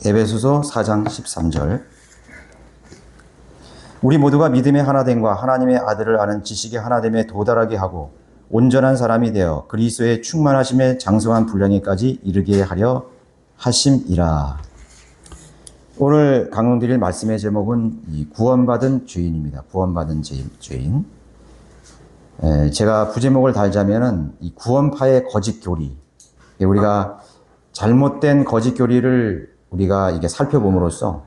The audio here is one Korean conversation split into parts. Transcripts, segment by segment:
에베소서 4장 13절. 우리 모두가 믿음의 하나됨과 하나님의 아들을 아는 지식의 하나됨에 도달하게 하고 온전한 사람이 되어 그리스도의 충만하심에 장성한 분량에까지 이르게 하려 하심이라. 오늘 강론드릴 말씀의 제목은 이 구원받은 죄인입니다. 구원받은 죄인. 제가 부제목을 달자면은 이 구원파의 거짓 교리. 우리가 잘못된 거짓 교리를 우리가 이게 살펴봄으로써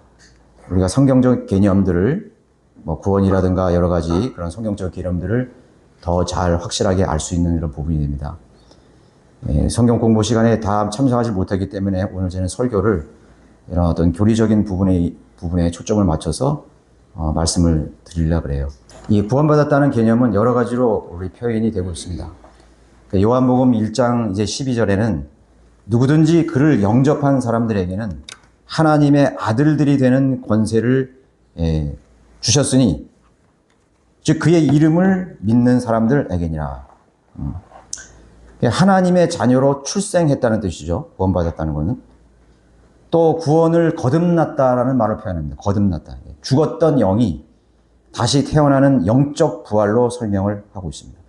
우리가 성경적 개념들을 구원이라든가 여러 가지 그런 성경적 개념들을 더 잘 확실하게 알 수 있는 이런 부분이 됩니다. 성경 공부 시간에 다 참석하지 못하기 때문에 오늘 저는 설교를 이런 어떤 교리적인 부분에 초점을 맞춰서 말씀을 드리려고 그래요. 이 구원받았다는 개념은 여러 가지로 우리 표현이 되고 있습니다. 요한복음 1장 이제 12절에는 누구든지 그를 영접한 사람들에게는 하나님의 아들들이 되는 권세를 주셨으니 즉 그의 이름을 믿는 사람들에게니라. 하나님의 자녀로 출생했다는 뜻이죠. 구원받았다는 것은. 또 구원을 거듭났다라는 말을 표현합니다. 거듭났다. 죽었던 영이 다시 태어나는 영적 부활로 설명을 하고 있습니다.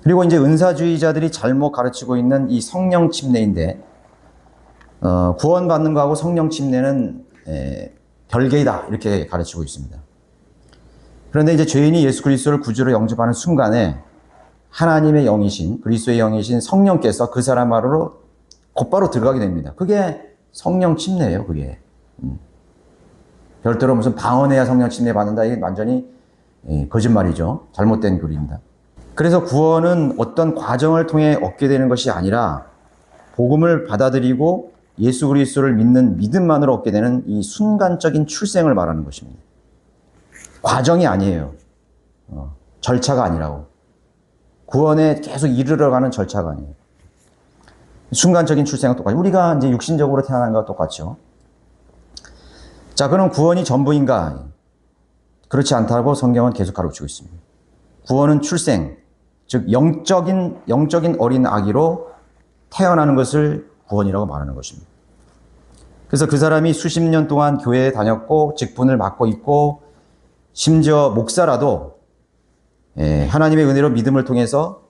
그리고 이제 은사주의자들이 잘못 가르치고 있는 이 성령 침례인데, 구원받는 거하고 성령 침례는 별개이다 이렇게 가르치고 있습니다. 그런데 이제 죄인이 예수 그리스도를 구주로 영접하는 순간에 하나님의 영이신, 그리스도의 영이신 성령께서 그 사람 안으로 곧바로 들어가게 됩니다. 그게 성령 침례예요. 그게 별도로 무슨 방언해야 성령 침례 받는다, 이게 완전히 거짓말이죠. 잘못된 교리입니다. 그래서 구원은 어떤 과정을 통해 얻게 되는 것이 아니라 복음을 받아들이고 예수 그리스도를 믿는 믿음만으로 얻게 되는 이 순간적인 출생을 말하는 것입니다. 과정이 아니에요. 절차가 아니라고. 구원에 계속 이르러가는 절차가 아니에요. 순간적인 출생과 똑같이. 우리가 이제 육신적으로 태어난 것과 똑같죠. 자, 그럼 구원이 전부인가? 그렇지 않다고 성경은 계속 가르치고 있습니다. 구원은 출생, 즉 영적인 어린 아기로 태어나는 것을 구원이라고 말하는 것입니다. 그래서 그 사람이 수십 년 동안 교회에 다녔고 직분을 맡고 있고 심지어 목사라도 하나님의 은혜로 믿음을 통해서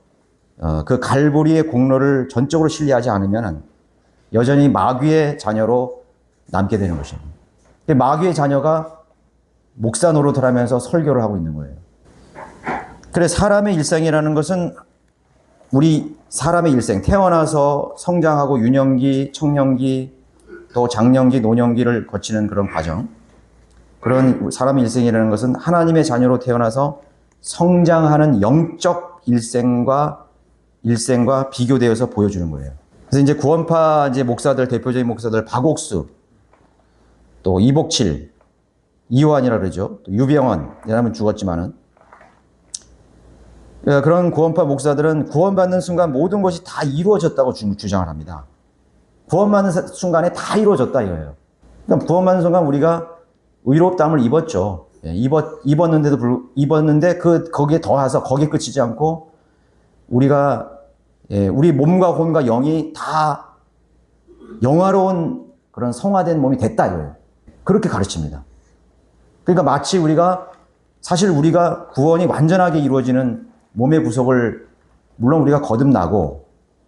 그 갈보리의 공로를 전적으로 신뢰하지 않으면 여전히 마귀의 자녀로 남게 되는 것입니다. 마귀의 자녀가 목사 노릇을 하면서 설교를 하고 있는 거예요. 그래서 사람의 일생이라는 것은 우리 사람의 일생, 태어나서 성장하고 유년기, 청년기, 또 장년기, 노년기를 거치는 그런 과정, 그런 사람의 일생이라는 것은 하나님의 자녀로 태어나서 성장하는 영적 일생과 비교되어서 보여주는 거예요. 그래서 이제 구원파 목사들, 대표적인 목사들, 박옥수, 또 이복칠, 이호환이라 그러죠. 또 유병원, 이라면 죽었지만은. 그런 구원파 목사들은 구원받는 순간 모든 것이 다 이루어졌다고 주장을 합니다. 구원받는 순간에 다 이루어졌다 이거예요. 그러니까 구원받는 순간 우리가 의롭다함을 입었죠. 입었는데 거기에 더해서 거기에 그치지 않고 우리가 우리 몸과魂과 영이 다 영화로운 그런 성화된 몸이 됐다 이거예요. 그렇게 가르칩니다. 그러니까 마치 사실 우리가 구원이 완전하게 이루어지는 몸의 구속을 물론 우리가 거듭나고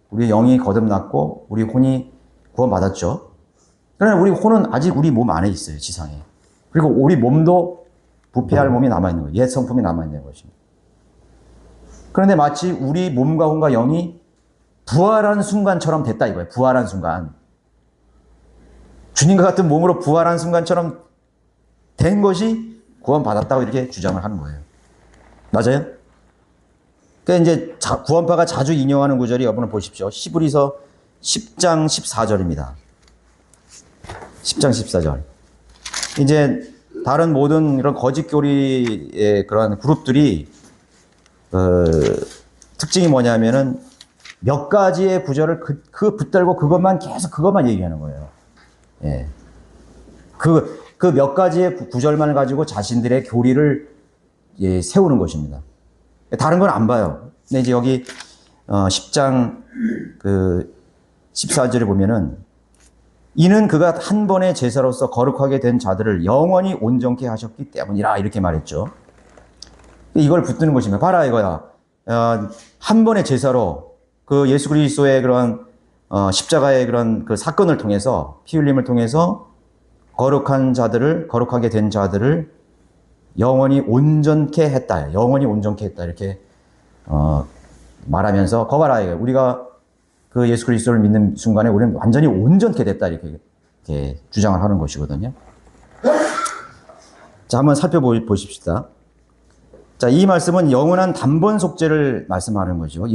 우리 영이 거듭났고 우리 혼이 구원받았죠. 그러나 우리 혼은 아직 우리 몸 안에 있어요. 지상에. 그리고 우리 몸도 부패할 몸이 남아있는 거예요. 옛 성품이 남아있는 것입니다. 그런데 마치 우리 몸과 혼과 영이 부활한 순간처럼 됐다 이거예요. 부활한 순간. 주님과 같은 몸으로 부활한 순간처럼 된 것이 구원받았다고 이렇게 주장을 하는 거예요. 맞아요? 그러니까 이제 구원파가 자주 인용하는 구절이 여러분 보십시오. 히브리서 10장 14절입니다. 10장 14절. 이제 다른 모든 이런 거짓 교리의 그런 그룹들이 특징이 뭐냐면은 몇 가지의 구절을 붙들고 그것만 얘기하는 거예요. 예. 그 몇 가지의 구절만 가지고 자신들의 교리를 세우는 것입니다. 다른 건 안 봐요. 근데 이제 여기 10장 14절에 보면은 이는 그가 한 번의 제사로서 거룩하게 된 자들을 영원히 온전케 하셨기 때문이라 이렇게 말했죠. 이걸 붙드는 것입니다. 봐라 이거야. 한 번의 제사로 그 예수 그리스도의 그런 십자가의 그런 그 사건을 통해서 피 흘림을 통해서 거룩하게 된 자들을 영원히 온전케 했다. 영원히 온전케 했다. 이렇게 말하면서 거봐라 이거 우리가 그 예수 그리스도를 믿는 순간에 우리는 완전히 온전케 됐다. 이렇게 주장을 하는 것이거든요. 자, 한번 살펴보십시다. 자, 이 말씀은 영원한 단번 속죄를 말씀하는 거죠.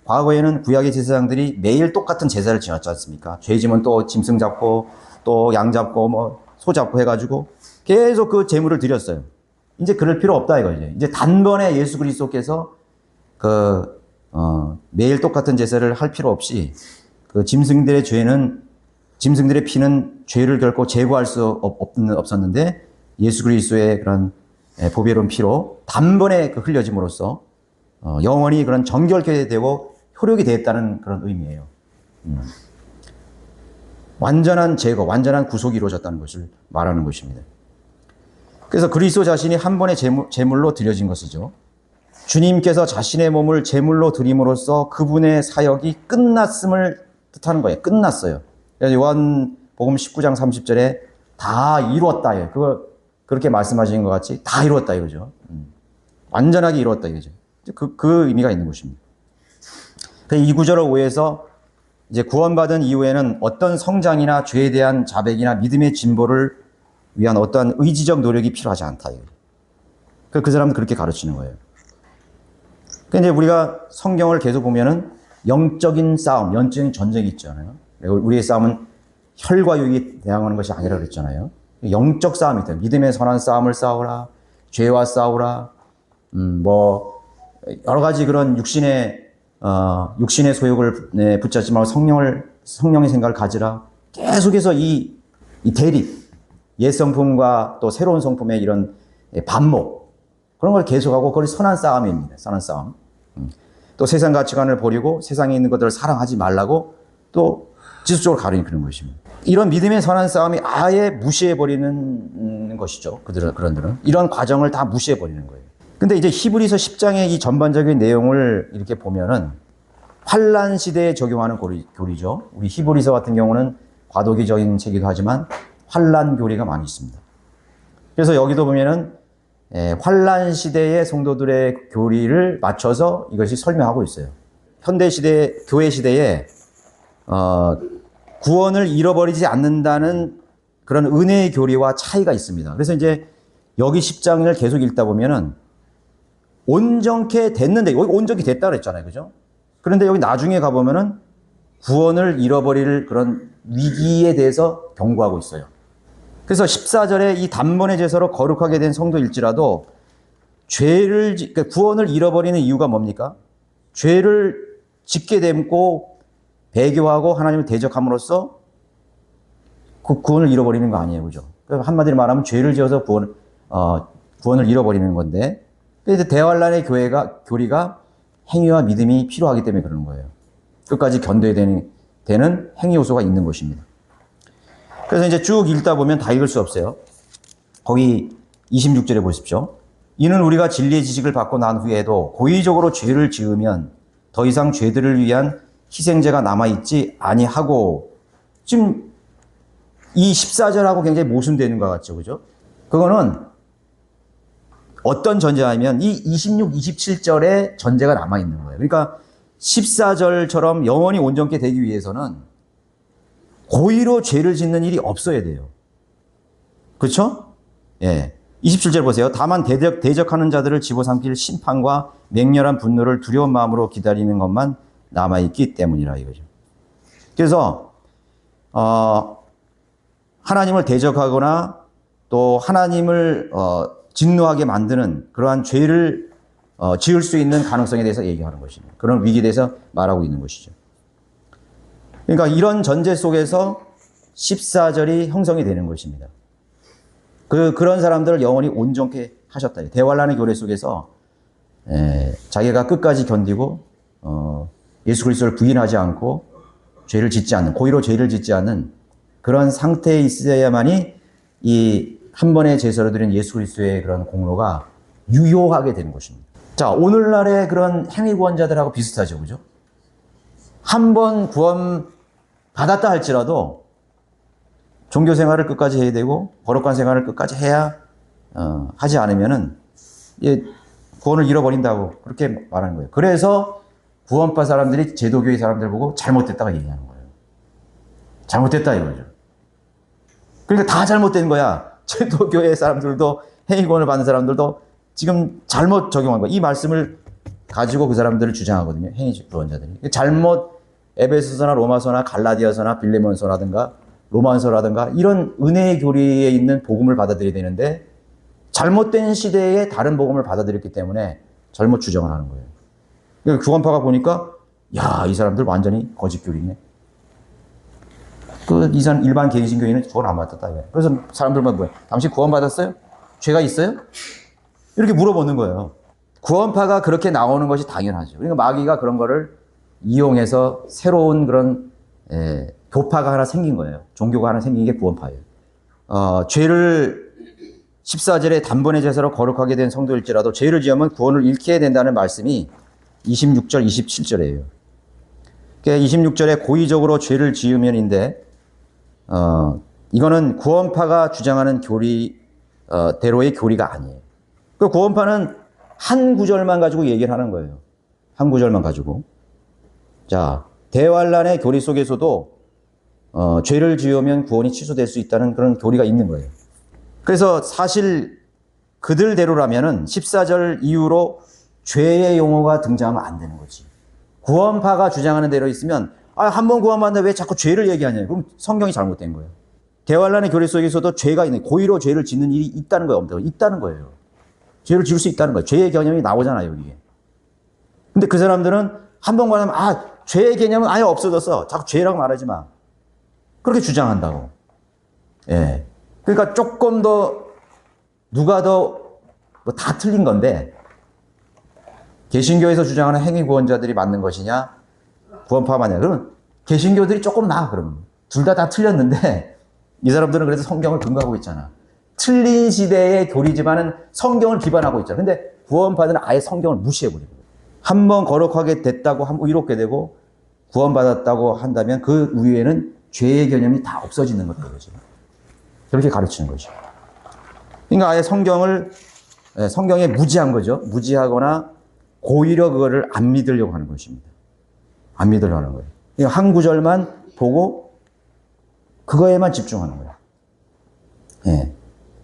과거에는 구약의 제사장들이 매일 똑같은 제사를 지냈지 않습니까? 죄 지면 또 짐승 잡고 또 양 잡고 뭐 소 잡고 해가지고 계속 그 제물을 드렸어요. 이제 그럴 필요 없다 이거죠. 이제 단번에 예수 그리스도께서 매일 똑같은 제사를 할 필요 없이 그 짐승들의 피는 죄를 결코 제거할 수 없었는데 예수 그리스도의 그런 보배로운 피로 단번에 흘려짐으로써 영원히 그런 정결케 되고 효력이 되었다는 그런 의미예요. 완전한 제거, 완전한 구속이 이루어졌다는 것을 말하는 것입니다. 그래서 그리스도 자신이 한 번의 제물로 드려진 것이죠. 주님께서 자신의 몸을 제물로 드림으로써 그분의 사역이 끝났음을 뜻하는 거예요. 끝났어요. 그래서 요한복음 19장 30절에 다 이루었다. 그렇게 말씀하신 것 같이 다 이루었다 이거죠. 완전하게 이루었다 이거죠. 그 의미가 있는 것입니다. 이 구절을 오해해서 이제 구원받은 이후에는 어떤 성장이나 죄에 대한 자백이나 믿음의 진보를 위한 어떠한 의지적 노력이 필요하지 않다. 그 사람은 그렇게 가르치는 거예요. 근데 우리가 성경을 계속 보면은 영적인 싸움, 영적인 전쟁이 있잖아요. 우리의 싸움은 혈과 육이 대항하는 것이 아니라 그랬잖아요. 영적 싸움이 있다. 믿음의 선한 싸움을 싸우라, 죄와 싸우라, 여러 가지 그런 육신의 소욕을 붙잡지 말고 성령의 생각을 가지라. 계속해서 이 대립, 옛 성품과 또 새로운 성품의 이런 반목, 그런 걸 계속하고, 그걸 선한 싸움입니다. 선한 싸움. 또 세상 가치관을 버리고 세상에 있는 것들을 사랑하지 말라고 또 지속적으로 가르치는 것입니다. 이런 믿음의 선한 싸움이 아예 무시해버리는 것이죠. 그런들은. 이런 과정을 다 무시해버리는 거예요. 근데 이제 히브리서 10장의 이 전반적인 내용을 이렇게 보면은 환란 시대에 적용하는 교리죠. 우리 히브리서 같은 경우는 과도기적인 책이기도 하지만 환란 교리가 많이 있습니다. 그래서 여기도 보면은 환란 시대의 성도들의 교리를 맞춰서 이것이 설명하고 있어요. 현대 시대, 교회 시대에 구원을 잃어버리지 않는다는 그런 은혜의 교리와 차이가 있습니다. 그래서 이제 여기 10장을 계속 읽다 보면은 온전케 됐는데, 여기 온전히 됐다 그랬잖아요. 그죠? 그런데 여기 나중에 가보면은 구원을 잃어버릴 그런 위기에 대해서 경고하고 있어요. 그래서 14절에 이 단번의 제사로 거룩하게 된 성도일지라도 그러니까 구원을 잃어버리는 이유가 뭡니까? 죄를 짓게 되고 배교하고 하나님을 대적함으로써 그 구원을 잃어버리는 거 아니에요. 그죠? 그러니까 한마디로 말하면 죄를 지어서 구원을 잃어버리는 건데, 그래서 대환란의 교리가 행위와 믿음이 필요하기 때문에 그러는 거예요. 끝까지 견뎌야 되는 행위 요소가 있는 것입니다. 그래서 이제 쭉 읽다 보면 다 읽을 수 없어요. 거기 26절에 보십시오. 이는 우리가 진리의 지식을 받고 난 후에도 고의적으로 죄를 지으면 더 이상 죄들을 위한 희생제가 남아있지 아니하고, 지금 이 14절하고 굉장히 모순되는 것 같죠. 그죠? 그거는 어떤 전제냐면 이 26, 27절에 전제가 남아있는 거예요. 그러니까 14절처럼 영원히 온전케 되기 위해서는 고의로 죄를 짓는 일이 없어야 돼요. 그렇죠? 예. 27절 보세요. 다만 대적하는 자들을 집어삼킬 심판과 맹렬한 분노를 두려운 마음으로 기다리는 것만 남아있기 때문이라 이거죠. 그래서 하나님을 대적하거나 또 하나님을 진노하게 만드는 그러한 죄를 지을 수 있는 가능성에 대해서 얘기하는 것입니다. 그런 위기에 대해서 말하고 있는 것이죠. 그러니까 이런 전제 속에서 14절이 형성이 되는 것입니다. 그런 사람들을 영원히 온전케 하셨다. 대환란의 교례 속에서 자기가 끝까지 견디고 예수 그리스도를 부인하지 않고 죄를 짓지 않는, 고의로 죄를 짓지 않는 그런 상태에 있어야만이 이 한 번의 제사로 드린 예수 그리스도의 그런 공로가 유효하게 되는 것입니다. 자, 오늘날의 그런 행위 구원자들하고 비슷하죠, 그죠? 한 번 구원 받았다 할지라도 종교 생활을 끝까지 해야 되고 거룩한 생활을 끝까지 해야 하지 않으면은 구원을 잃어버린다고 그렇게 말하는 거예요. 그래서 구원파 사람들이 제도교회 사람들 보고 잘못됐다고 얘기하는 거예요. 잘못됐다 이거죠. 그러니까 다 잘못된 거야. 제도교회 사람들도 행위구원을 받는 사람들도 지금 잘못 적용한 거예요. 이 말씀을 가지고 그 사람들을 주장하거든요. 행위구원자들이. 잘못 에베소서나 로마서나 갈라디아서나 빌레몬서라든가 로만서라든가 이런 은혜의 교리에 있는 복음을 받아들여야 되는데 잘못된 시대에 다른 복음을 받아들였기 때문에 잘못 주장을 하는 거예요. 그러니까 구원파가 보니까 야, 이 사람들 완전히 거짓 교리네. 이 사람 일반 개신교인은 그건 안 맞았다. 그래서 사람들만 뭐야? 당신 구원 받았어요? 죄가 있어요? 이렇게 물어보는 거예요. 구원파가 그렇게 나오는 것이 당연하죠. 그러니까 마귀가 그런 거를 이용해서 새로운 그런 교파가 하나 생긴 거예요. 종교가 하나 생긴 게 구원파예요. 죄를 14절에 단번에 제사로 거룩하게 된 성도일지라도 죄를 지으면 구원을 잃게 된다는 말씀이 26절, 27절이에요. 그러니까 26절에 고의적으로 죄를 지으면인데 이거는 구원파가 주장하는 대로의 교리가 아니에요. 그 구원파는 한 구절만 가지고 얘기를 하는 거예요. 한 구절만 가지고. 자, 대환란의 교리 속에서도 죄를 지으면 구원이 취소될 수 있다는 그런 교리가 있는 거예요. 그래서 사실 그들대로라면은 14절 이후로 죄의 용어가 등장하면 안 되는 거지. 구원파가 주장하는 대로 있으면 한 번 구원받는데 왜 자꾸 죄를 얘기하냐. 그럼 성경이 잘못된 거예요. 대환란의 교리 속에서도 죄가 있는, 고의로 죄를 짓는 일이 있다는 거예요. 있다는 거예요. 죄를 지을 수 있다는 거예요. 죄의 개념이 나오잖아요, 여기에. 근데 그 사람들은 한 번 구원하면 죄의 개념은 아예 없어졌어. 자꾸 죄라고 말하지 마. 그렇게 주장한다고. 예. 그러니까 조금 더 누가 더 다 틀린 건데 개신교에서 주장하는 행위 구원자들이 맞는 것이냐 구원파가 맞냐. 그러면 개신교들이 조금 나아. 그러면 둘 다 틀렸는데 이 사람들은 그래서 성경을 근거하고 있잖아. 틀린 시대의 교리지만은 성경을 기반하고 있잖아. 근데 구원파들은 아예 성경을 무시해버리고 한 번 거룩하게 됐다고 한번 의롭게 되고 구원받았다고 한다면 그 위에는 죄의 개념이 다 없어지는 것들이죠. 그렇게 가르치는 거죠. 그러니까 아예 성경에 무지한 거죠. 무지하거나 오히려 그거를 안 믿으려고 하는 것입니다. 안 믿으려고 하는 거예요. 그러니까 한 구절만 보고 그거에만 집중하는 거예요. 예.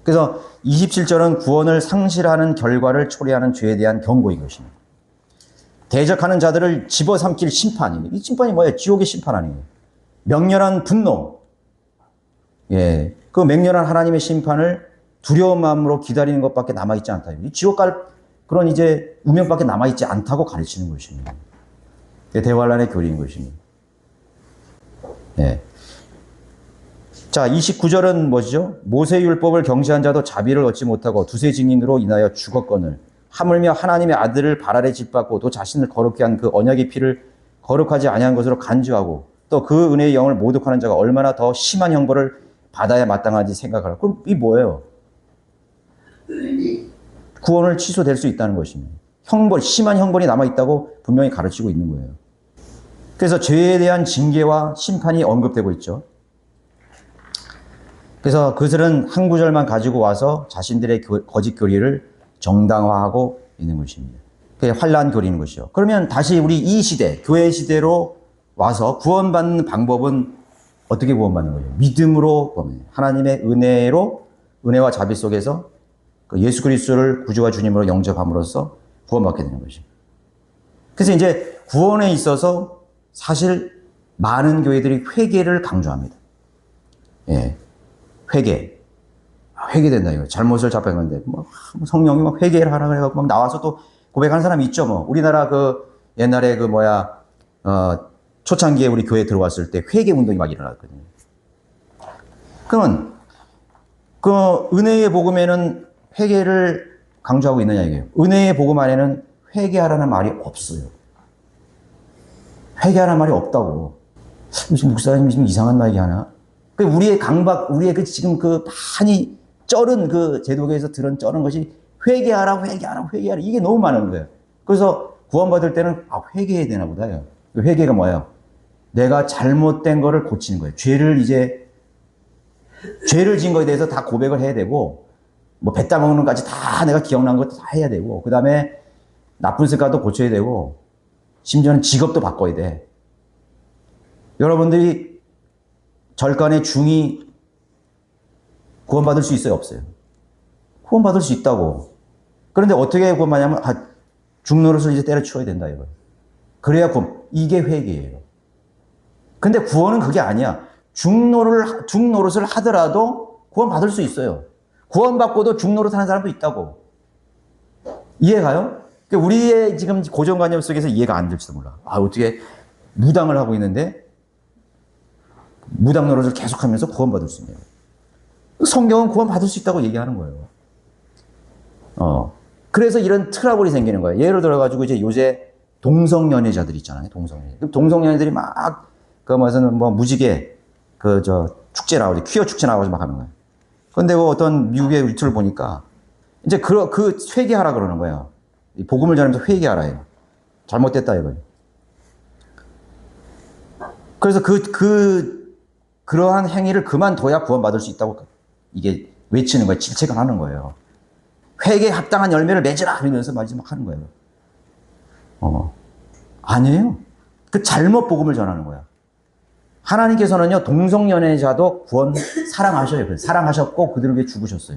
그래서 27절은 구원을 상실하는 결과를 초래하는 죄에 대한 경고인 것입니다. 대적하는 자들을 집어삼킬 심판이에요. 이 심판이 뭐예요? 지옥의 심판 아니에요. 맹렬한 분노. 예. 그 맹렬한 하나님의 심판을 두려운 마음으로 기다리는 것밖에 남아있지 않다. 이 지옥 갈 그런 이제 운명밖에 남아있지 않다고 가르치는 것입니다. 대환란의 교리인 것입니다. 예. 자, 29절은 뭐죠? 모세율법을 경시한 자도 자비를 얻지 못하고 두세 증인으로 인하여 죽었거늘 하물며 하나님의 아들을 발 아래 짓밟고 또 자신을 거룩케 한 그 언약의 피를 거룩하지 아니한 것으로 간주하고 또 그 은혜의 영을 모독하는 자가 얼마나 더 심한 형벌을 받아야 마땅하지 생각하라. 그럼 이 뭐예요? 구원을 취소될 수 있다는 것입니다. 심한 형벌이 남아있다고 분명히 가르치고 있는 거예요. 그래서 죄에 대한 징계와 심판이 언급되고 있죠. 그래서 그들은 한 구절만 가지고 와서 자신들의 거짓 교리를 정당화하고 있는 것입니다. 그게 환란 교리인 것이죠. 그러면 다시 우리 이 시대, 교회 시대로 와서 구원받는 방법은 어떻게 구원받는 거죠? 믿음으로 구원해요. 하나님의 은혜와 자비 속에서 예수 그리스도를 구주와 주님으로 영접함으로써 구원받게 되는 것입니다. 그래서 이제 구원에 있어서 사실 많은 교회들이 회개를 강조합니다. 예. 회개된다 이거. 잘못을 잡혀갔는데 성령이 막 회개를 하라 그래갖고 막 나와서 또 고백하는 사람이 있죠. 뭐 우리나라 옛날에 초창기에 우리 교회 들어왔을 때 회개 운동이 막 일어났거든요. 그러면 그 은혜의 복음에는 회개를 강조하고 있느냐 이게요. 은혜의 복음 안에는 회개하라는 말이 없어요. 회개하라는 말이 없다고. 지금 목사님이 지금 이상한 말 얘기하나? 그 우리의 강박, 우리의 그 지금 그 많이 쩔은 그 제도교에서 들은 쩔은 것이 회개하라, 회개하라, 회개하라. 이게 너무 많은 거예요. 그래서 구원받을 때는 회개해야 되나 보다요. 회개가 뭐예요? 내가 잘못된 거를 고치는 거예요. 죄를 지은 거에 대해서 다 고백을 해야 되고, 뭐 배 따먹는 것까지 다 내가 기억난 것도 다 해야 되고, 그 다음에 나쁜 습관도 고쳐야 되고, 심지어는 직업도 바꿔야 돼. 여러분들이 절간의 중이 구원받을 수 있어요, 없어요? 구원받을 수 있다고. 그런데 어떻게 구원받냐면, 중노릇을 이제 때려치워야 된다, 이거. 그래야 이게 회개예요. 근데 구원은 그게 아니야. 중노릇을 하더라도 구원받을 수 있어요. 구원받고도 중노릇 하는 사람도 있다고. 이해가요? 우리의 지금 고정관념 속에서 이해가 안 될지도 몰라. 어떻게 무당을 하고 있는데 무당 노릇을 계속하면서 구원받을 수 있네요. 성경은 구원받을 수 있다고 얘기하는 거예요. 그래서 이런 트러블이 생기는 거예요. 예를 들어가지고 이제 요새 동성연애자들 있잖아요. 동성연애들이 막 무지개 축제 나오지, 퀴어 축제 나오지 막 하는 거예요. 근데 어떤 미국의 유튜브를 보니까 이제 그 회개하라 그러는 거예요. 복음을 전하면서 회개하라 해요. 잘못됐다 이거예요. 그래서 그러한 행위를 그만둬야 구원받을 수 있다고 이게 외치는 거예요. 질책을 하는 거예요. 회개에 합당한 열매를 맺으라 이러면서 막 하는 거예요. 아니에요. 그 잘못 복음을 전하는 거야. 하나님께서는요, 동성연애자도 사랑하셔요. 사랑하셨고, 그들을 위해 죽으셨어요.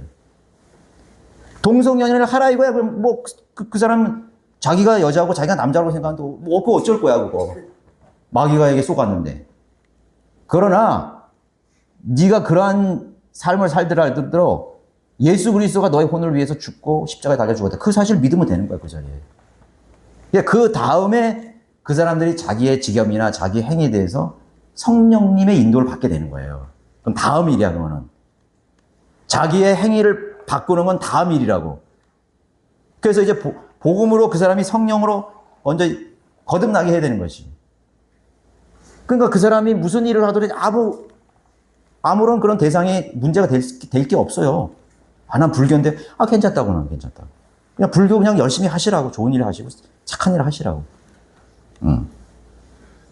동성연애를 하라 이거야. 그럼 그 사람은 자기가 여자고 자기가 남자라고 생각하는데, 그거 어쩔 거야, 그거. 마귀가에게 속았는데. 그러나, 네가 그러한 삶을 살더라도 예수 그리스도가 너의 혼을 위해서 죽고 십자가에 달려 죽었다. 그 사실 믿으면 되는 거야, 그 자리에. 그 다음에 그 사람들이 자기의 직업이나 자기 행위에 대해서 성령님의 인도를 받게 되는 거예요. 그럼 다음 일이야, 그거는. 자기의 행위를 바꾸는 건 다음 일이라고. 그래서 이제 복음으로 그 사람이 성령으로 먼저 거듭나게 해야 되는 것이. 그러니까 그 사람이 무슨 일을 하더라도 아무런 그런 대상에 문제가 될 게 없어요. 난 불교인데, 괜찮다고는 괜찮다고. 그냥 불교 그냥 열심히 하시라고. 좋은 일을 하시고, 착한 일을 하시라고.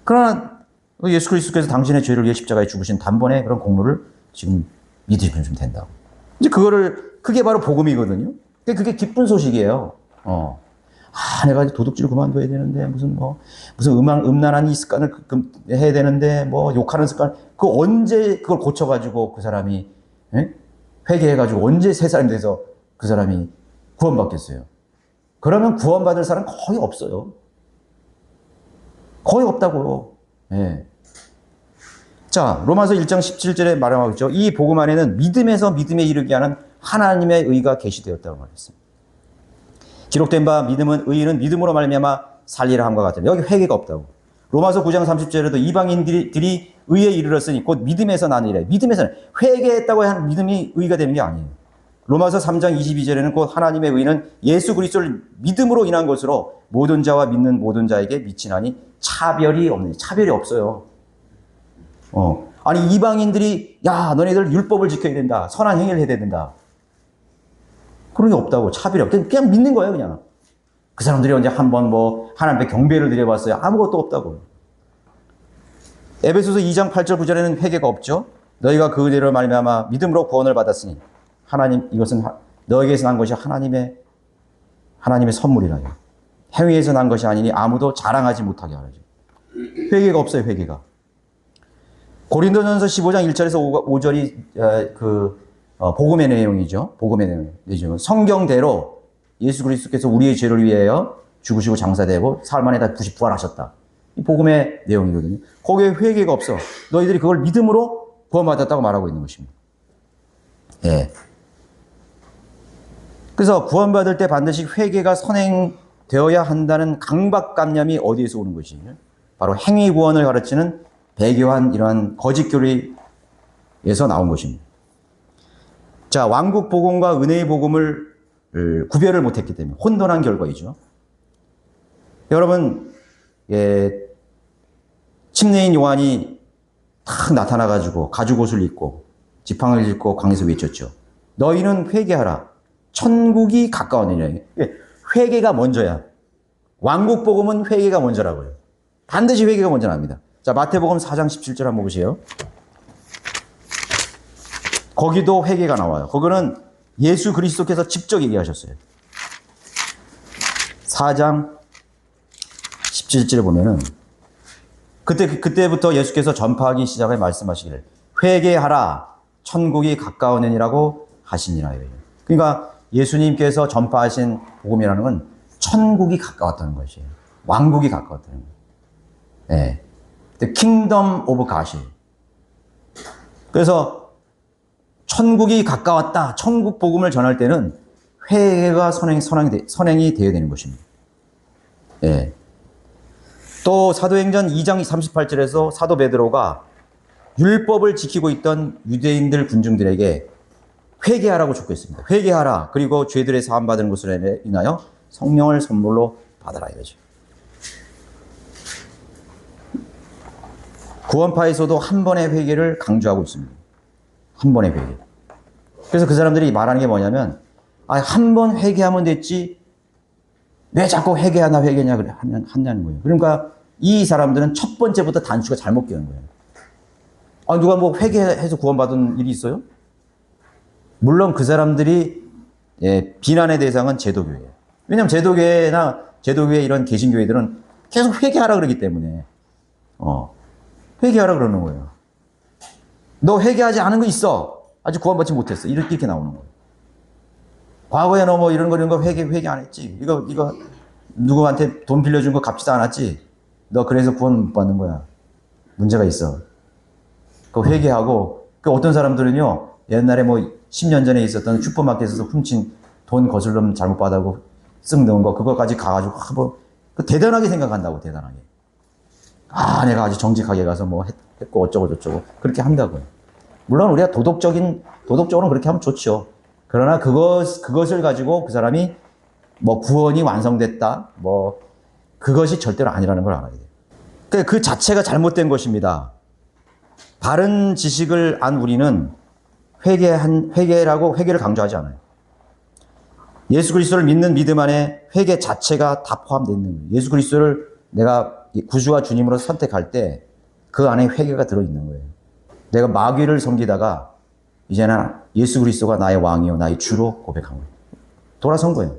그러나, 예수 그리스도께서 당신의 죄를 위해 십자가에 죽으신 단번에 그런 공로를 지금 믿으시면 된다고. 이제 그게 바로 복음이거든요. 그게 기쁜 소식이에요. 내가 도둑질 그만둬야 되는데, 무슨 음란한 이 습관을 해야 되는데, 욕하는 습관, 언제 그걸 고쳐가지고 그 사람이, 회개해가지고 언제 새 사람이 돼서 그 사람이 구원받겠어요? 그러면 구원받을 사람 거의 없어요. 거의 없다고요. 예. 자, 로마서 1장 17절에 말하고 있죠. 이 복음 안에는 믿음에서 믿음에 이르게 하는 하나님의 의가 계시되었다고 말했습니다. 기록된 바 의인은 믿음으로 말미암아 살리라 함과 같은. 여기 회개가 없다고. 로마서 9장 30절에도 이방인들이 의에 이르렀으니 곧 믿음에서 나느니라. 믿음에서는 회개했다고 한 믿음이 의가 되는 게 아니에요. 로마서 3장 22절에는 곧 하나님의 의는 예수 그리스도를 믿음으로 인한 것으로 모든 자와 믿는 모든 자에게 미치나니 차별이 없어요. 이방인들이 너네들 율법을 지켜야 된다. 선한 행위를 해야 된다. 그런 게 없다고. 차별이 없다. 그냥 믿는 거예요, 그냥. 그 사람들이 언제 한번 하나님 앞에 경배를 드려봤어요. 아무것도 없다고. 에베소서 2장 8절 9절에는 회개가 없죠. 너희가 그대로 말미암아 믿음으로 구원을 받았으니 이것은 너에게서 난 것이 하나님의 선물이라요. 행위에서 난 것이 아니니 아무도 자랑하지 못하게 하라죠. 회개가 없어요, 회개가. 고린도전서 15장 1절에서 5절이 복음의 내용이죠. 복음의 내용. 성경대로 예수 그리스도께서 우리의 죄를 위하여 죽으시고 장사되고 사흘 만에 다시 부활하셨다. 이 복음의 내용이거든요. 거기에 회개가 없어. 너희들이 그걸 믿음으로 구원받았다고 말하고 있는 것입니다. 예. 그래서 구원받을 때 반드시 회개가 선행되어야 한다는 강박관념이 어디에서 오는 것이냐? 바로 행위 구원을 가르치는 배교한 이러한 거짓 교리에서 나온 것입니다. 자, 왕국 복음과 은혜의 복음을 구별을 못했기 때문에 혼돈한 결과이죠. 여러분, 침례인 요한이 탁 나타나가지고 가죽 옷을 입고 지팡이를 짚고 광에서 외쳤죠. 너희는 회개하라. 천국이 가까웠느니라. 회개가 먼저야. 왕국 복음은 회개가 먼저라고요. 반드시 회개가 먼저 납니다. 자, 마태복음 4장 17절 한번 보세요. 거기도 회개가 나와요. 거기는 예수 그리스도께서 직접 얘기하셨어요. 4장 17절에 보면은 그때부터 예수께서 전파하기 시작해 말씀하시기를 회개하라 천국이 가까우니라고 하시니라. 그러니까 예수님께서 전파하신 복음이라는 건 천국이 가까웠다는 것이에요. 왕국이 가까웠다는 거예요. 네. The kingdom of God이에요. 그래서 천국이 가까웠다. 천국 복음을 전할 때는 회개가 선행이 되어야 되는 것입니다. 예. 또 사도행전 2장 38절에서 사도 베드로가 율법을 지키고 있던 유대인들 군중들에게 회개하라고 촉구했습니다. 회개하라. 그리고 죄들의 사함 받은 것을 인하여 성령을 선물로 받아라 이거죠. 구원파에서도 한 번의 회개를 강조하고 있습니다. 한 번의 회개. 그래서 그 사람들이 말하는 게 뭐냐면, 한 번 회개하면 됐지, 왜 자꾸 회개하냐, 한다는 거예요. 그러니까 이 사람들은 첫 번째부터 단추가 잘못 끼는 거예요. 누가 뭐 회개해서 구원받은 일이 있어요? 물론 그 사람들이, 비난의 대상은 제도교회예요. 왜냐면 제도교회 이런 개신교회들은 계속 회개하라 그러기 때문에, 회개하라 그러는 거예요. 너 회개하지 않은 거 있어. 아직 구원받지 못했어. 이렇게 나오는 거예요. 과거에 너 뭐 이런 거 회개 안 했지. 이거 누구한테 돈 빌려준 거 갚지도 않았지. 너 그래서 구원 못 받는 거야. 문제가 있어. 그 회개하고, 어떤 사람들은요, 옛날에 뭐 10년 전에 있었던 슈퍼마켓에서 훔친 돈 거슬럼 잘못 받아고 쓱 넣은 거, 그거까지 가가지고, 대단하게 생각한다고, 대단하게. 내가 아주 정직하게 가서 뭐 했고 어쩌고 그렇게 한다고요. 물론 우리가 도덕적으로 그렇게 하면 좋죠. 그러나 그것을 가지고 그 사람이 뭐 구원이 완성됐다, 뭐 그것이 절대로 아니라는 걸 알아야 돼요. 그러니까 그 자체가 잘못된 것입니다. 바른 지식을 안 우리는 회개를 강조하지 않아요. 예수 그리스도를 믿는 믿음 안에 회개 자체가 다 포함되어 있는 거예요. 예수 그리스도를 내가 구주와 주님으로 선택할 때 그 안에 회개가 들어있는 거예요. 내가 마귀를 섬기다가 이제는 예수 그리스도가 나의 왕이요 나의 주로 고백한 거예요. 돌아선 거예요.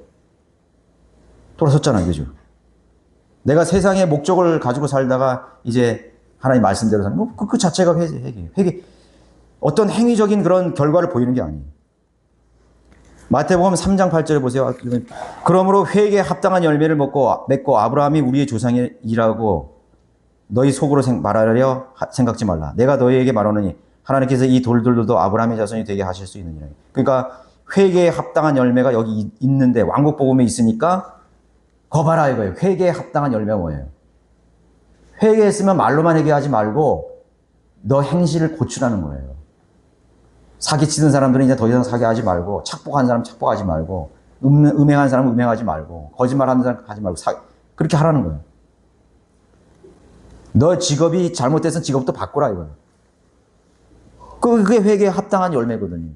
돌아섰잖아요. 그죠? 내가 세상의 목적을 가지고 살다가 이제 하나님 말씀대로 사는 거, 그 자체가 회개. 어떤 행위적인 그런 결과를 보이는 게 아니에요. 마태복음 3장 8절에 보세요. 그러므로 회개에 합당한 열매를 맺고 아브라함이 우리의 조상이라고 너희 속으로 말하려 생각지 말라. 내가 너희에게 말하노니 하나님께서 이 돌들도 아브라함의 자손이 되게 하실 수 있느니라. 그러니까 회개에 합당한 열매가 여기 있는데 왕국 복음에 있으니까 거 봐라 이거예요. 회개에 합당한 열매가 뭐예요? 회개했으면 말로만 회개하지 말고 너 행실을 고치라는 거예요. 사기치는 사람들은 이제 더 이상 사기하지 말고, 착복한 사람 착복하지 말고, 음행한 사람 음행하지 말고, 거짓말하는 사람 하지 말고, 그렇게 하라는 거예요. 너 직업이 잘못돼서 직업도 바꾸라 이거예요. 그게 회개에 합당한 열매거든요.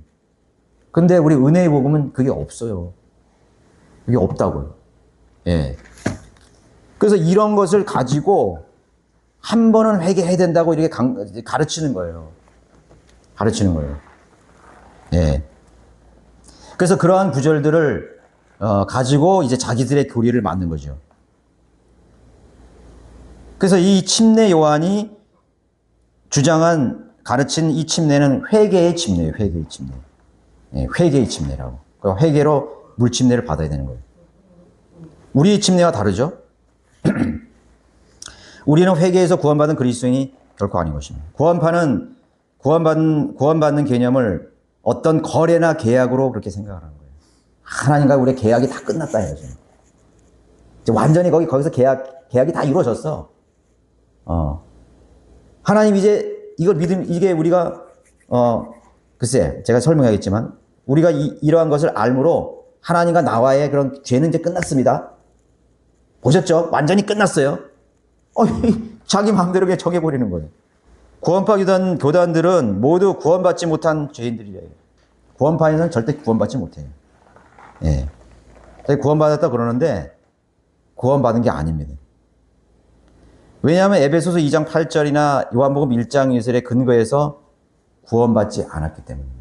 근데 우리 은혜의 복음은 그게 없어요. 그게 없다고요. 예. 그래서 이런 것을 가지고 한 번은 회개해야 된다고 이렇게 가르치는 거예요. 예. 그래서 그러한 구절들을 가지고 이제 자기들의 교리를 만든 거죠. 그래서 이 침례 요한이 가르친 이 침례는 회개의 침례예요. 회개의 침례. 예, 회개의 침례라고. 그러니까 회개로 물침례를 받아야 되는 거예요. 우리의 침례와 다르죠? 우리는 회개에서 구원받은 그리스도인이 결코 아닌 것입니다. 구원받는 개념을 어떤 거래나 계약으로 그렇게 생각하는 거예요. 하나님과 우리의 계약이 다 끝났다 해야죠. 이제 완전히 거기서 계약이 다 이루어졌어. 하나님 이제 이걸 이게 우리가, 글쎄, 제가 설명하겠지만, 우리가 이러한 것을 알므로 하나님과 나와의 그런 죄는 이제 끝났습니다. 보셨죠? 완전히 끝났어요. 자기 마음대로 그냥 정해버리는 거예요. 구원파 교단들은 모두 구원받지 못한 죄인들이래요. 구원파에서는 절대 구원받지 못해요. 예. 구원받았다 그러는데 구원받은 게 아닙니다. 왜냐하면 에베소서 2장 8절이나 요한복음 1장 2절의 근거에서 구원받지 않았기 때문입니다.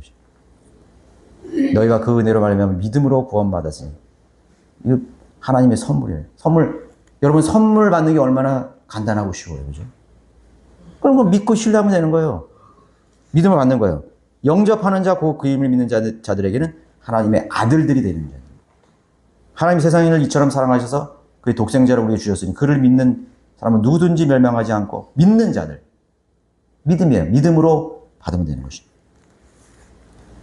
너희가 그 은혜로 말미암아 믿음으로 구원받았으니 이거 하나님의 선물이에요. 여러분 선물 받는 게 얼마나 간단하고 쉬워요. 그죠? 그럼 그 믿고 신뢰하면 되는 거예요. 믿음을 받는 거예요. 영접하는 자, 그 이름을 믿는 자들에게는 하나님의 아들들이 되는 자예요. 하나님 세상을 이처럼 사랑하셔서 그의 독생자를 우리에게 주셨으니 그를 믿는 사람은 누구든지 멸망하지 않고 믿는 자들. 믿음이에요. 믿음으로 받으면 되는 것입니다.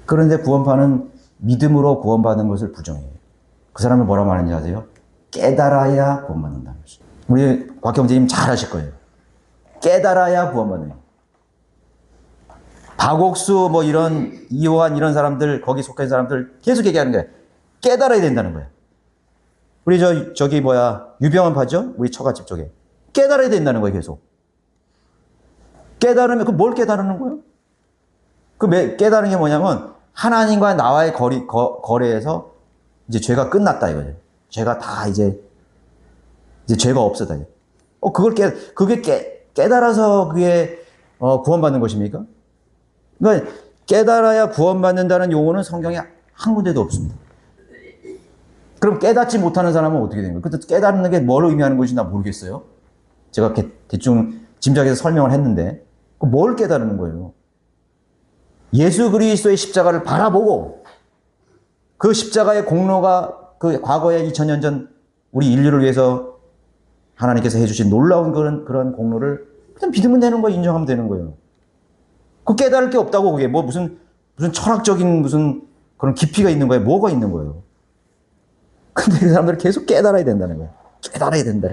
그런데 구원파는 믿음으로 구원받는 것을 부정해요. 그 사람을 뭐라고 말하는지 아세요? 깨달아야 구원받는다는 것이죠. 우리 곽경재님 잘 아실 거예요. 깨달아야 구원받는. 박옥수 뭐 이런 이호환 이런 사람들 거기 속한 사람들 계속 얘기하는 거예요. 깨달아야 된다는 거예요. 우리 저기 유병헌 파죠? 우리 처갓집 쪽에 깨달아야 된다는 거예요. 계속 깨달으면 그 뭘 깨달는 거예요? 깨달은 게 뭐냐면 하나님과 나와의 거래에서 이제 죄가 끝났다 이거죠. 죄가 다 이제 죄가 없었다. 그게 깨달아서 그게 구원받는 것입니까? 그러니까 깨달아야 구원받는다는 용어는 성경에 한 군데도 없습니다. 그럼 깨닫지 못하는 사람은 어떻게 되는 거예요? 근데 깨닫는 게 뭘 의미하는 것인지 나 모르겠어요. 제가 대충 짐작해서 설명을 했는데 뭘 깨달는 거예요? 예수 그리스도의 십자가를 바라보고 그 십자가의 공로가 그 과거에 2000년 전 우리 인류를 위해서 하나님께서 해주신 놀라운 그런 공로를 그냥 믿으면 되는 거예요. 인정하면 되는 거예요. 그 깨달을 게 없다고 그게 무슨 철학적인 무슨 그런 깊이가 있는 거예요. 뭐가 있는 거예요. 근데 그 사람들은 계속 깨달아야 된다는 거예요. 깨달아야 된다.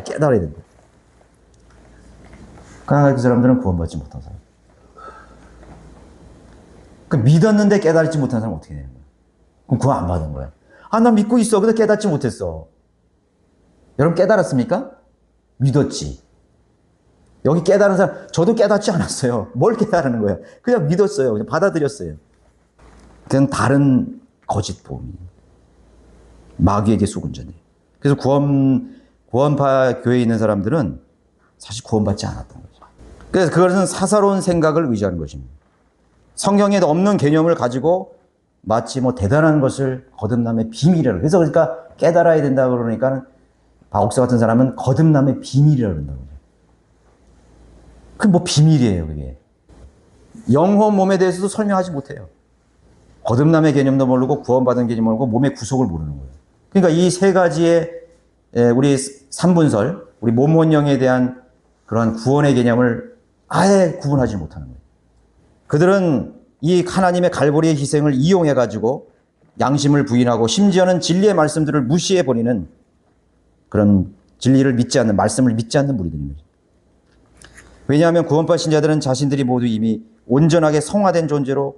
그러니까 그 사람들은 구원받지 못한 사람. 믿었는데 깨달지 못한 사람은 어떻게 되는 거예요? 그럼 구원 안 받은 거예요. 나 믿고 있어. 근데 깨닫지 못했어. 여러분 깨달았습니까? 믿었지. 여기 깨달은 사람, 저도 깨닫지 않았어요. 뭘 깨달는 거예요? 그냥 믿었어요. 그냥 받아들였어요. 그건 다른 거짓 복음이에요. 마귀에게 속은 자들. 그래서 구원파 교회에 있는 사람들은 사실 구원받지 않았던 거죠. 그래서 그것은 사사로운 생각을 의지하는 것입니다. 성경에 없는 개념을 가지고 마치 대단한 것을 거듭남의 비밀이라고. 그래서 그러니까 깨달아야 된다 그러니까 박옥사 같은 사람은 거듭남의 비밀이라고 그런다고. 그게 비밀이에요, 그게. 영혼 몸에 대해서도 설명하지 못해요. 거듭남의 개념도 모르고 구원받은 개념도 모르고 몸의 구속을 모르는 거예요. 그러니까 이 세 가지의 우리 삼분설, 우리 몸, 영에 대한 그런 구원의 개념을 아예 구분하지 못하는 거예요. 그들은 이 하나님의 갈보리의 희생을 이용해가지고 양심을 부인하고 심지어는 진리의 말씀들을 무시해버리는 그런 진리를 믿지 않는, 말씀을 믿지 않는 무리들입니다. 왜냐하면 구원파 신자들은 자신들이 모두 이미 온전하게 성화된 존재로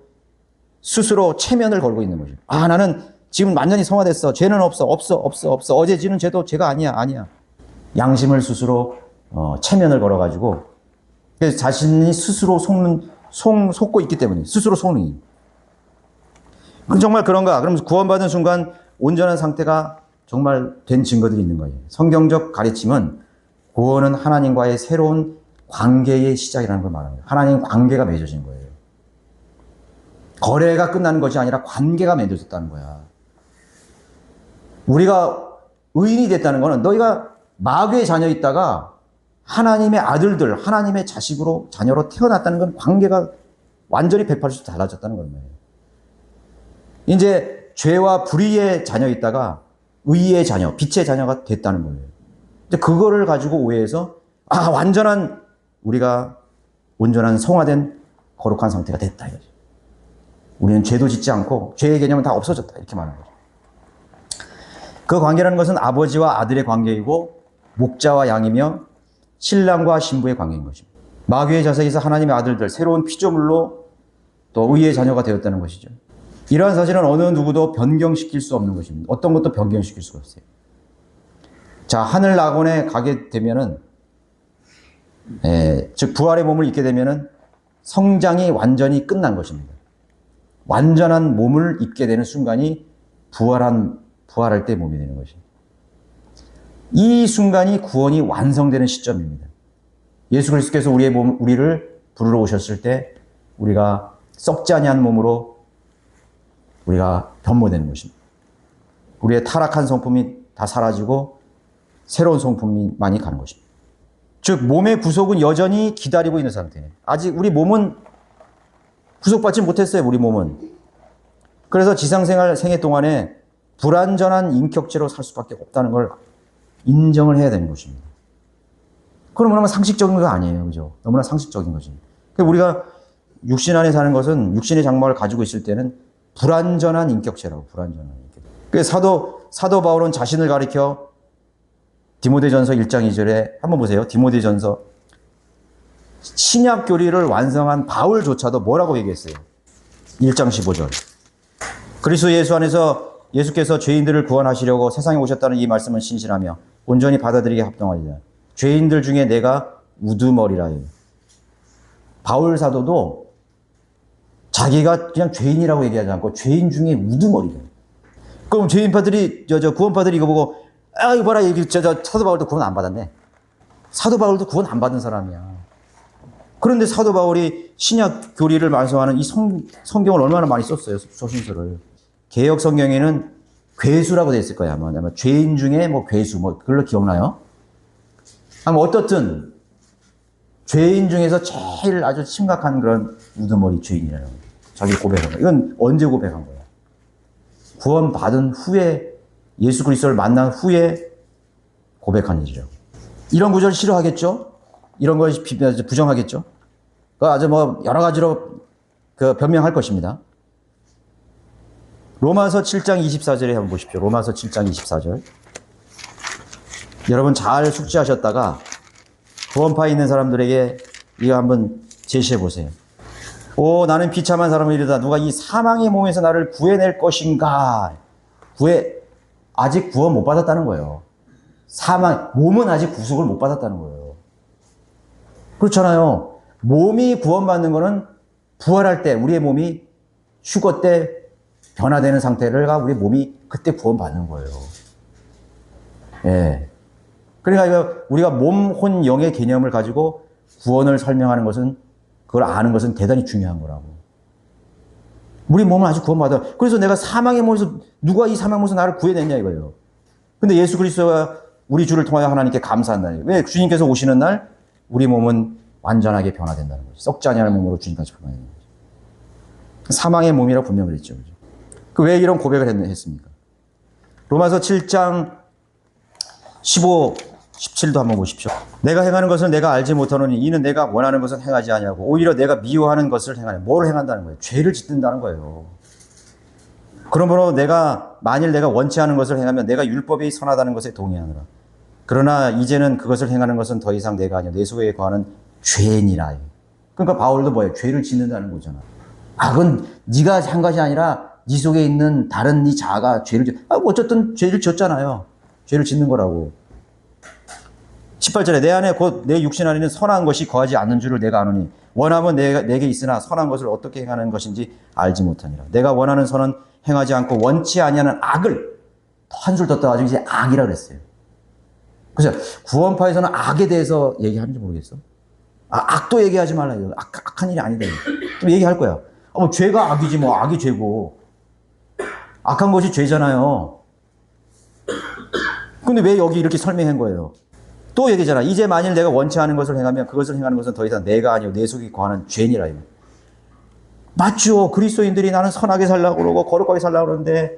스스로 체면을 걸고 있는 거죠. 나는 지금 완전히 성화됐어. 죄는 없어. 어제 지은 죄도 죄가 아니야. 양심을 스스로 체면을 걸어가지고 그래서 자신이 스스로 속고 있기 때문에 스스로 속는. 그럼 정말 그런가? 그럼 구원받은 순간 온전한 상태가 정말 된 증거들이 있는 거예요. 성경적 가르침은 구원은 하나님과의 새로운 관계의 시작이라는 걸 말합니다. 하나님 관계가 맺어진 거예요. 거래가 끝나는 것이 아니라 관계가 맺어졌다는 거야. 우리가 의인이 됐다는 거는 너희가 마귀의 자녀 있다가 하나님의 아들들, 하나님의 자녀로 태어났다는 건 관계가 완전히 180도 달라졌다는 거예요. 이제 죄와 불의의 자녀 있다가 의의 자녀, 빛의 자녀가 됐다는 거예요. 이제 그거를 가지고 오해해서 우리가 온전한 성화된 거룩한 상태가 됐다 이거죠. 우리는 죄도 짓지 않고 죄의 개념은 다 없어졌다 이렇게 말하는 거죠. 그 관계라는 것은 아버지와 아들의 관계이고 목자와 양이며 신랑과 신부의 관계인 것입니다. 마귀의 자석에서 하나님의 아들들, 새로운 피조물로 또 의의 자녀가 되었다는 것이죠. 이러한 사실은 어느 누구도 변경시킬 수 없는 것입니다. 어떤 것도 변경시킬 수가 없어요. 자, 하늘 낙원에 가게 되면은, 즉 부활의 몸을 입게 되면은 성장이 완전히 끝난 것입니다. 완전한 몸을 입게 되는 순간이 부활할 때 몸이 되는 것입니다. 이 순간이 구원이 완성되는 시점입니다. 예수 그리스도께서 우리를 부르러 오셨을 때 우리가 썩지 아니한 몸으로 우리가 변모되는 것입니다. 우리의 타락한 성품이 다 사라지고 새로운 성품만이 가는 것입니다. 즉 몸의 구속은 여전히 기다리고 있는 상태예요. 아직 우리 몸은 구속받지 못했어요. 우리 몸은. 그래서 생애 동안에 불완전한 인격체로 살 수밖에 없다는 걸 인정을 해야 되는 것입니다. 그건 너무나 상식적인 거 아니에요. 그죠? 너무나 상식적인 거지. 우리가 육신 안에 사는 것은 육신의 장막을 가지고 있을 때는 불완전한 인격체라고, 불완전한 인격체. 그래서 사도 바울은 자신을 가리켜 디모데전서 1장 2절에 한번 보세요. 디모데전서 신약 교리를 완성한 바울조차도 뭐라고 얘기했어요? 1장 15절. 그리스도 예수 안에서 예수께서 죄인들을 구원하시려고 세상에 오셨다는 이 말씀은 신실하며 온전히 받아들이게 합당하리라. 죄인들 중에 내가 우두머리라. 바울 사도도 자기가 그냥 죄인이라고 얘기하지 않고 죄인 중에 우두머리래. 그럼 구원파들이 이거 보고 이거 봐라, 사도 바울도 구원 안 받았네. 사도 바울도 구원 안 받은 사람이야. 그런데 사도 바울이 신약 교리를 완성하는 이 성경을 얼마나 많이 썼어요, 서신서를. 개역 성경에는 괴수라고 되어 있을 거야, 아마 죄인 중에 괴수, 그걸로 기억나요? 아마 어떻든 죄인 중에서 제일 아주 심각한 그런 우두머리 죄인이라는 거예요. 자기 고백한 거예요. 이건 언제 고백한 거야? 구원 받은 후에, 예수 그리스도를 만난 후에 고백한 일이죠. 이런 구절 싫어하겠죠? 이런 걸 부정하겠죠? 아주 여러 가지로 변명할 것입니다. 로마서 7장 24절에 한번 보십시오. 로마서 7장 24절. 여러분 잘 숙지하셨다가 구원파에 있는 사람들에게 이거 한번 제시해 보세요. 나는 비참한 사람이다. 누가 이 사망의 몸에서 나를 구해낼 것인가? 아직 구원 못 받았다는 거예요. 몸은 아직 구속을 못 받았다는 거예요. 그렇잖아요. 몸이 구원받는 거는 부활할 때, 우리의 몸이 휴거 때 변화되는 상태가 우리 몸이 그때 구원받는 거예요. 예. 그러니까 우리가 몸, 혼, 영의 개념을 가지고 구원을 설명하는 것은, 그걸 아는 것은 대단히 중요한 거라고. 우리 몸은 아직 구원받아. 그래서 내가 사망의 몸에서, 누가 이 사망의 몸에서 나를 구해냈냐 이거예요. 근데 예수 그리스도가 우리 주를 통하여 하나님께 감사한 날이에요. 왜? 주님께서 오시는 날 우리 몸은 완전하게 변화된다는 거죠. 썩지 아니하는 몸으로 주님까지 변화되는 거죠. 사망의 몸이라고 분명을 했죠. 왜 이런 고백을 했습니까? 로마서 7장 15, 17도 한번 보십시오. 내가 행하는 것을 내가 알지 못하노니 이는 내가 원하는 것은 행하지 아니하고 오히려 내가 미워하는 것을 행하네. 뭘 행한다는 거예요? 죄를 짓는다는 거예요. 그러므로 만일 내가 원치 않은 것을 행하면 내가 율법이 선하다는 것에 동의하노라. 그러나 이제는 그것을 행하는 것은 더 이상 내가 아니요 내 속에 거하는 죄니라. 그러니까 바울도 뭐예요? 죄를 짓는다는 거잖아. 그건 네가 한 것이 아니라 네 속에 있는 다른 네 자아가 어쨌든 죄를 지었잖아요. 죄를 짓는 거라고. 18절에 내 안에 곧 내 육신 안에는 선한 것이 거하지 않는 줄을 내가 아노니 원함은 내게 있으나 선한 것을 어떻게 행하는 것인지 알지 못하니라. 내가 원하는 선은 행하지 않고 원치 아니하는 악을 한 줄 더 떠가지고 이제 악이라 그랬어요. 그래서 구원파에서는 악에 대해서 얘기하는지 모르겠어. 악도 얘기하지 말라. 악한 일이 아니다. 좀 얘기할 거야. 죄가 악이지 악이 죄고. 악한 것이 죄잖아요. 근데 왜 여기 이렇게 설명한 거예요? 또 얘기잖아. 이제 만일 내가 원치 않은 것을 행하면 그것을 행하는 것은 더 이상 내가 아니요 내 속에 거하는 죄니라. 맞죠. 그리스도인들이 나는 선하게 살려고 그러고 거룩하게 살려고 그러는데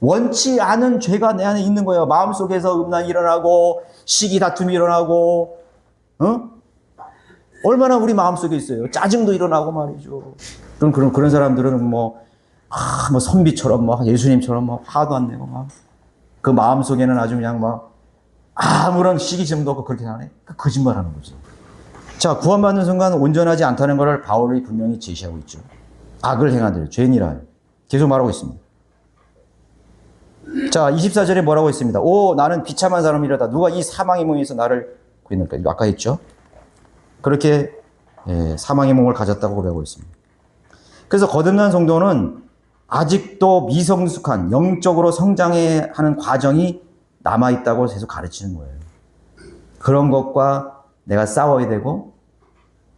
원치 않은 죄가 내 안에 있는 거예요. 마음속에서 음란이 일어나고 시기 다툼이 일어나고 얼마나 우리 마음속에 있어요. 짜증도 일어나고 말이죠. 그런 사람들은 선비처럼 예수님처럼 화도 안 내고 그 마음속에는 아주 그냥 아무런 시기심도 없고 그렇게 하네. 거짓말 하는 거죠. 자, 구원받는 순간 온전하지 않다는 것을 바울이 분명히 제시하고 있죠. 악을 행하들, 죄인이라 계속 말하고 있습니다. 자, 24절에 뭐라고 했습니다. 나는 비참한 사람이라다. 누가 이 사망의 몸에서 나를 구해낼까? 아까 했죠. 그렇게 사망의 몸을 가졌다고 고백하고 있습니다. 그래서 거듭난 성도는 아직도 미성숙한 영적으로 성장해야 하는 과정이 남아있다고 계속 가르치는 거예요. 그런 것과 내가 싸워야 되고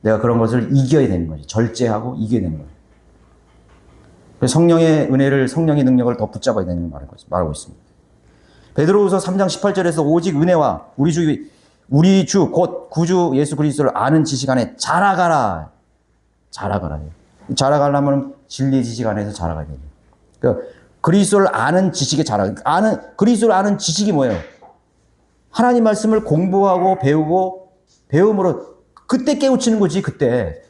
내가 그런 것을 이겨야 되는 거지. 절제하고 이겨야 되는 거예요. 그래서 성령의 은혜를, 성령의 능력을 더 붙잡아야 되는 걸 말하고 있습니다. 베드로후서 3장 18절에서 오직 은혜와 우리 주 곧 구주 예수 그리스도를 아는 지식 안에 자라가라. 자라가려면 진리 지식 안에서 자라가야 돼요. 그러니까 그리스도를 아는 지식에 그리스도를 아는 지식이 뭐예요? 하나님 말씀을 공부하고 배우고 배움으로 그때 깨우치는 거지. 그때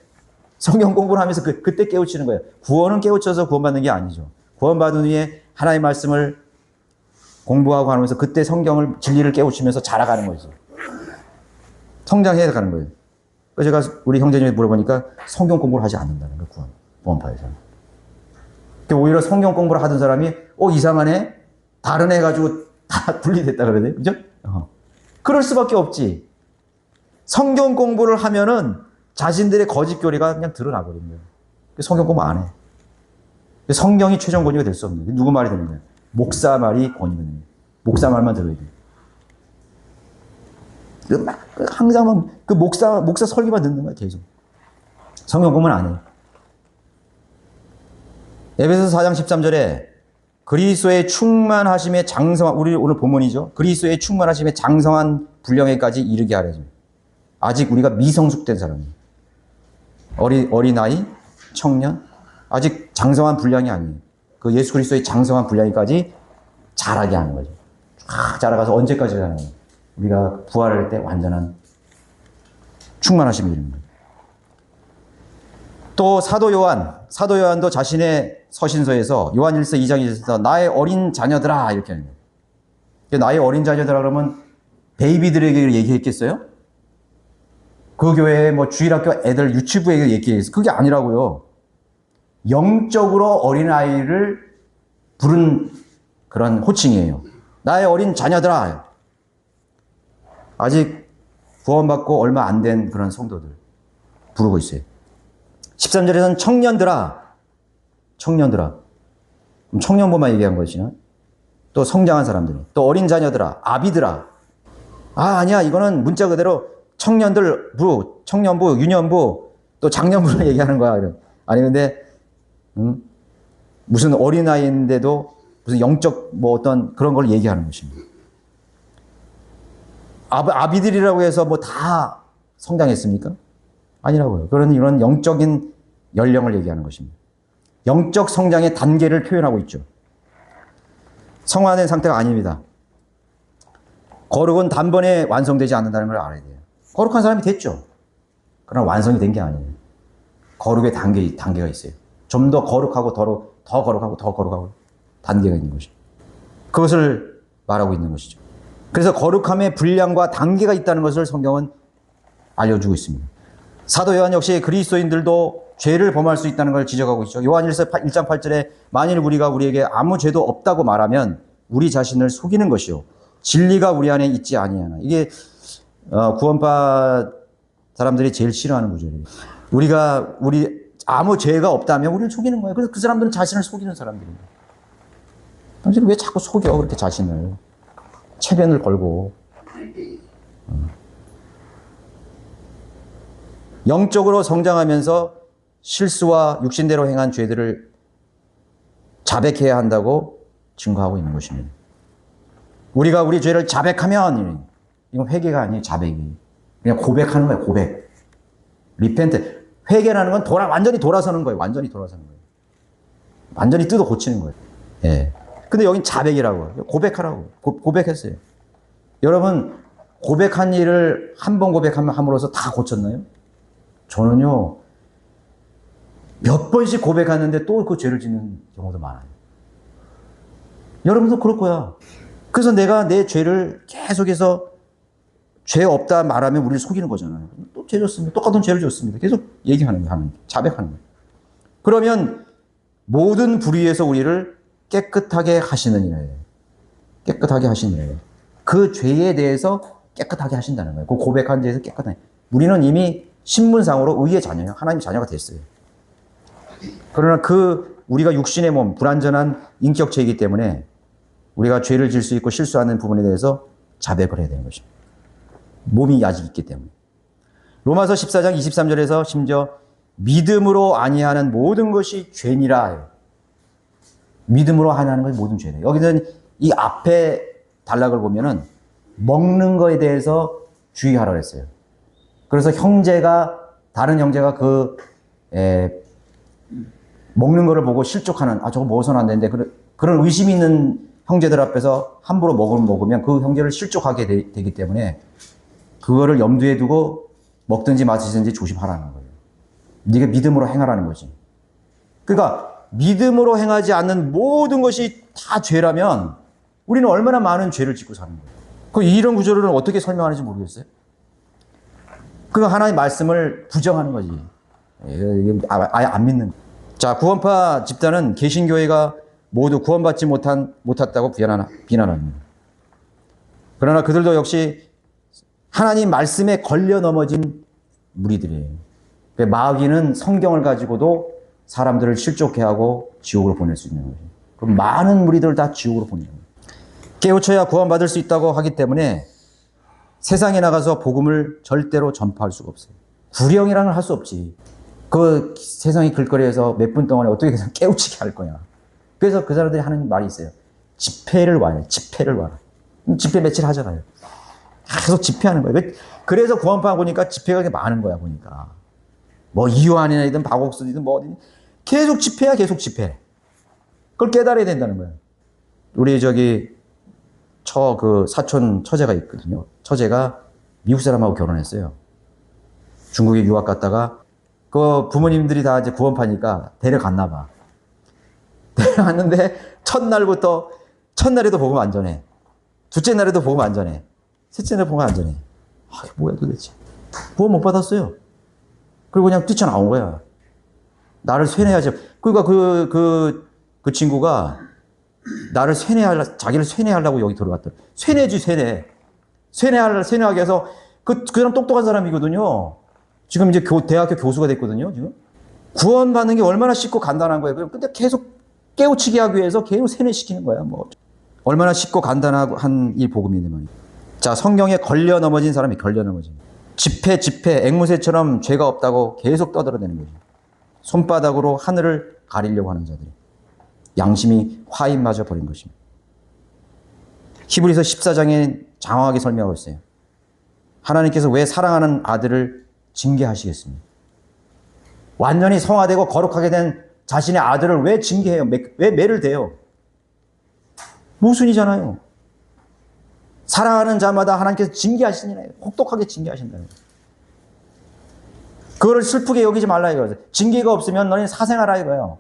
성경 공부를 하면서 그때 깨우치는 거예요. 구원은 깨우쳐서 구원받는 게 아니죠. 구원받은 후에 하나님 말씀을 공부하고 하면서 그때 성경을 진리를 깨우치면서 자라가는 거지. 성장해 가는 거예요. 그래서 제가 우리 형제님이 물어보니까 성경 공부를 하지 않는다는 거예요. 구원파에서는. 오히려 성경 공부를 하던 사람이 이상하네? 다른 애 가지고 다 분리됐다 그러네. 그죠? 그럴 수밖에 없지. 성경 공부를 하면은 자신들의 거짓 교리가 그냥 드러나버리는 거예요. 성경 공부 안 해. 성경이 최종 권위가 될 수 없는 거예요. 누구 말이 되는 거예요? 목사 말이 권위가 되는 거예요. 목사 말만 들어야 돼요. 항상 그 목사 설교만 듣는 거예요. 계속. 성경 공부는 안 해요. 에베소서 4장 13절에 그리스도의 충만하심의 장성한, 우리 오늘 본문이죠. 그리스도의 충만하심의 장성한 분량에까지 이르게 하려죠. 아직 우리가 미성숙된 사람이에요. 어린아이, 청년, 아직 장성한 분량이 아니에요. 그 예수 그리스도의 장성한 분량에까지 자라게 하는 거죠. 쫙 자라가서 언제까지 자라는 거예요? 우리가 부활할 때 완전한 충만하심이 이릅니다. 또 사도 요한도 자신의 서신서에서 요한일서 2장 1절에서 나의 어린 자녀들아 이렇게 하는 거예요. 나의 어린 자녀들아 그러면 베이비들에게 얘기했겠어요? 그 교회에 주일학교 애들 유치부에게 얘기했어요. 그게 아니라고요. 영적으로 어린아이를 부른 그런 호칭이에요. 나의 어린 자녀들아. 아직 구원받고 얼마 안 된 그런 성도들 부르고 있어요. 13절에서는 청년들아. 청년부만 얘기한 것이나 또 성장한 사람들, 또 어린 자녀들아, 아비들아. 아니야. 이거는 문자 그대로 청년부, 유년부, 또 장년부를 얘기하는 거야. 아니 근데 무슨 어린아이인데도 무슨 영적 어떤 그런 걸 얘기하는 것입니다. 아비들이라고 해서 다 성장했습니까? 아니라고요. 그런 이런 영적인 연령을 얘기하는 것입니다. 영적 성장의 단계를 표현하고 있죠. 성화된 상태가 아닙니다. 거룩은 단번에 완성되지 않는다는 걸 알아야 돼요. 거룩한 사람이 됐죠. 그러나 완성이 된 게 아니에요. 거룩의 단계가 있어요. 좀 더 거룩하고 더 거룩하고 단계가 있는 것이죠. 그것을 말하고 있는 것이죠. 그래서 거룩함의 분량과 단계가 있다는 것을 성경은 알려주고 있습니다. 사도 요한 역시 그리스도인들도 죄를 범할 수 있다는 걸 지적하고 있죠. 요한일서 1장 8절에 만일 우리가 우리에게 아무 죄도 없다고 말하면 우리 자신을 속이는 것이요 진리가 우리 안에 있지 아니하나. 이게 구원파 사람들이 제일 싫어하는 구절이에요. 우리 아무 죄가 없다면 우리를 속이는 거예요. 그래서 그 사람들은 자신을 속이는 사람들입니다. 당신은 왜 자꾸 속여 그렇게 자신을. 체면을 걸고. 영적으로 성장하면서 실수와 육신대로 행한 죄들을 자백해야 한다고 증거하고 있는 것입니다. 우리가 우리 죄를 자백하면, 이건 회개가 아니에요, 자백이. 그냥 고백하는 거예요, 고백. 리펜트. 회개라는 건 완전히 돌아서는 거예요, 완전히 뜯어 고치는 거예요. 예. 근데 여긴 자백이라고. 고백하라고. 고백했어요. 여러분, 고백한 일을 한 번 고백함으로써 다 고쳤나요? 저는요, 몇 번씩 고백하는데 또 그 죄를 짓는 경우도 많아요. 여러분도 그럴 거야. 그래서 내가 내 죄를 계속해서 죄 없다 말하면 우리를 속이는 거잖아요. 또 죄 졌습니다. 똑같은 죄를 졌습니다. 계속 얘기하는 거예요. 자백하는 거예요. 그러면 모든 불의에서 우리를 깨끗하게 하시느니라. 깨끗하게 하시느니라. 그 죄에 대해서 깨끗하게 하신다는 거예요. 그 고백한 죄에서 깨끗하게. 우리는 이미 신문상으로 의의 자녀예요. 하나님의 자녀가 됐어요. 그러나 우리가 육신의 몸, 불완전한 인격체이기 때문에 우리가 죄를 질 수 있고 실수하는 부분에 대해서 자백을 해야 되는 것입니다. 몸이 아직 있기 때문에. 로마서 14장 23절에서 심지어 믿음으로 아니하는 모든 것이 죄니라. 믿음으로 아니하는 것이 모든 죄다. 여기는 이 앞에 단락을 보면은 먹는 거에 대해서 주의하라고 했어요. 그래서 다른 형제가 먹는 거를 보고 실족하는, 저거 먹어서는 안 되는데, 그런 의심이 있는 형제들 앞에서 함부로 먹으면 그 형제를 실족하게 되기 때문에 그거를 염두에 두고 먹든지 마시든지 조심하라는 거예요. 네가 믿음으로 행하라는 거지. 그러니까 믿음으로 행하지 않는 모든 것이 다 죄라면 우리는 얼마나 많은 죄를 짓고 사는 거예요. 이런 구조를 어떻게 설명하는지 모르겠어요. 하나님 말씀을 부정하는 거지. 아예 안 믿는 거예요. 자, 구원파 집단은 개신교회가 모두 구원받지 못했다고 비난합니다. 그러나 그들도 역시 하나님 말씀에 걸려 넘어진 무리들이에요. 마귀는 성경을 가지고도 사람들을 실족해 하고 지옥으로 보낼 수 있는 거죠. 그럼 많은 무리들을 다 지옥으로 보내는 거예요. 깨우쳐야 구원받을 수 있다고 하기 때문에 세상에 나가서 복음을 절대로 전파할 수가 없어요. 구령이라는 걸 할 수 없지. 그 세상의 길거리에서 몇 분 동안에 어떻게 깨우치게 할 거냐. 그래서 그 사람들이 하는 말이 있어요. 집회를 와요. 집회를 와라. 집회 며칠 하잖아요. 계속 집회하는 거예요. 그래서 구원파 보니까 집회가 그렇게 많은 거야, 보니까. 뭐 이완이든 박옥순이든 뭐 어디든 계속 집회야, 계속 집회. 그걸 깨달아야 된다는 거예요. 우리 사촌 처제가 있거든요. 처제가 미국 사람하고 결혼했어요. 중국에 유학 갔다가 그 부모님들이 다 이제 구원파니까 데려갔나 봐. 데려갔는데 첫날에도 복음 안 전해. 둘째 날에도 복음 안 전해. 셋째 날에 복음 안 전해. 뭐야 도대체. 구원 못 받았어요. 그리고 그냥 뛰쳐나온 거야. 나를 쇠뇌하지. 그러니까 그 친구가 나를 자기를 쇠뇌하려고 여기 들어왔더라. 쇠뇌지, 쇠뇌. 쇠뇌하게 해서 그 사람 똑똑한 사람이거든요. 지금 이제 대학교 교수가 됐거든요, 지금. 구원받는 게 얼마나 쉽고 간단한 거예요. 근데 계속 깨우치게 하기 위해서 계속 세뇌시키는 거야, 뭐. 얼마나 쉽고 간단한 이 복음인데 말이야. 자, 성경에 걸려 넘어진 사람이 걸려 넘어진. 집회, 앵무새처럼 죄가 없다고 계속 떠들어대는 거죠. 손바닥으로 하늘을 가리려고 하는 자들이. 양심이 화인마저 버린 것입니다. 히브리서 14장에 장황하게 설명하고 있어요. 하나님께서 왜 사랑하는 아들을 징계하시겠습니까? 완전히 성화되고 거룩하게 된 자신의 아들을 왜 징계해요? 왜 매를 대요? 모순이잖아요. 사랑하는 자마다 하나님께서 징계하시잖아요. 혹독하게 징계하신다는 거예요. 그거를 슬프게 여기지 말라 이거예요. 징계가 없으면 너희는 사생하라 이거예요.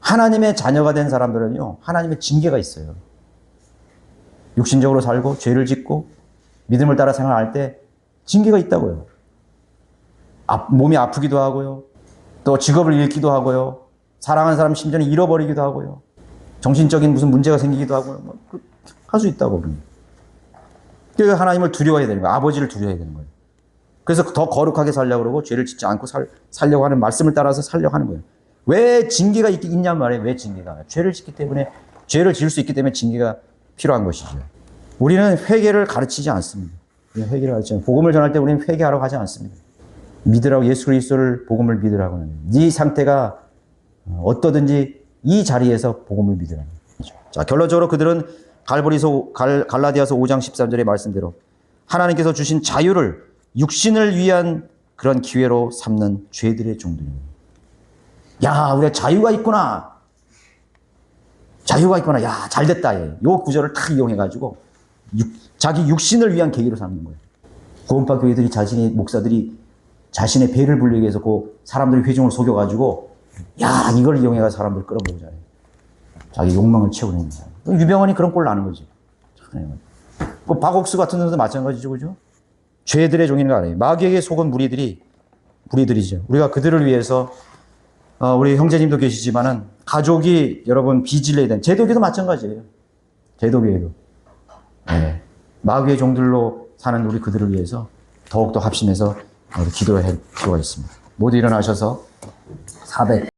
하나님의 자녀가 된 사람들은요, 하나님의 징계가 있어요. 육신적으로 살고 죄를 짓고 믿음을 따라 생활할 때 징계가 있다고요. 몸이 아프기도 하고요. 또 직업을 잃기도 하고요. 사랑하는 사람 심지어는 잃어버리기도 하고요. 정신적인 무슨 문제가 생기기도 하고요. 할 수 있다고. 그러니까 하나님을 두려워해야 되는 거예요. 아버지를 두려워해야 되는 거예요. 그래서 더 거룩하게 살려고 그러고 죄를 짓지 않고 살려고 하는 말씀을 따라서 살려고 하는 거예요. 왜 징계가 있냔 말이에요. 왜 징계가. 죄를 지을 수 있기 때문에 징계가 필요한 것이죠. 우리는 회개를 가르치지 않습니다. 복음을 전할 때 우리는 회개하라고 하지 않습니다. 믿으라고, 예수 그리스도를 복음을 믿으라고 하는 거예요. 네 상태가 어떠든지 이 자리에서 복음을 믿으라는 거죠. 자, 결론적으로 그들은 갈라디아서 5장 13절의 말씀대로 하나님께서 주신 자유를 육신을 위한 그런 기회로 삼는 죄들의 종들입니다. 야, 우리가 자유가 있구나. 야, 잘됐다. 이 구절을 딱 이용해가지고 자기 육신을 위한 계기로 삼는 거예요. 구원파 교회들이 목사들이 자신의 배를 불리기 위해서 사람들이 회중을 속여가지고 야, 이걸 이용해서 사람들 끌어보자. 자기 욕망을 채우는 거예요. 유병헌이 그런 꼴 나는 거지. 박옥수 같은 분도 마찬가지죠, 그죠? 죄들의 종인 거 아니에요. 마귀에게 속은 무리들이죠. 우리가 그들을 위해서 우리 형제님도 계시지만은 가족이 여러분 빚을 내야 되는 제도교도 마찬가지예요. 제도교회도. 네. 마귀의 종들로 사는 우리 그들을 위해서 더욱더 합심해서 기도할 필요가 있습니다. 모두 일어나셔서 400